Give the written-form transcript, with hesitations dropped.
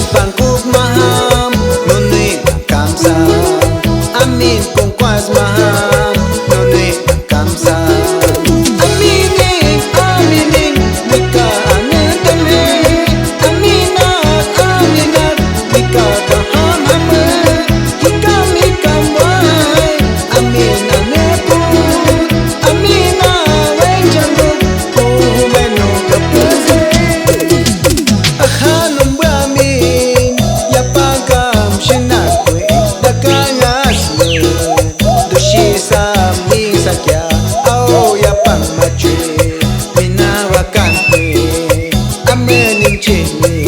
Amin pangkup maham nunui kamsa. Amin kongkuas maham nunui kamsa. Aminin aminin wika ane temhe. Aminat aminat wika kaham hame. Hikam hikam wai amin ane pun. Amina weng jambuk ku menu kapese. Ahanum bamin ya pagam shinakwe dakangasme. Dushi saming sakya au ya pangmache minawakan kwe amening chini.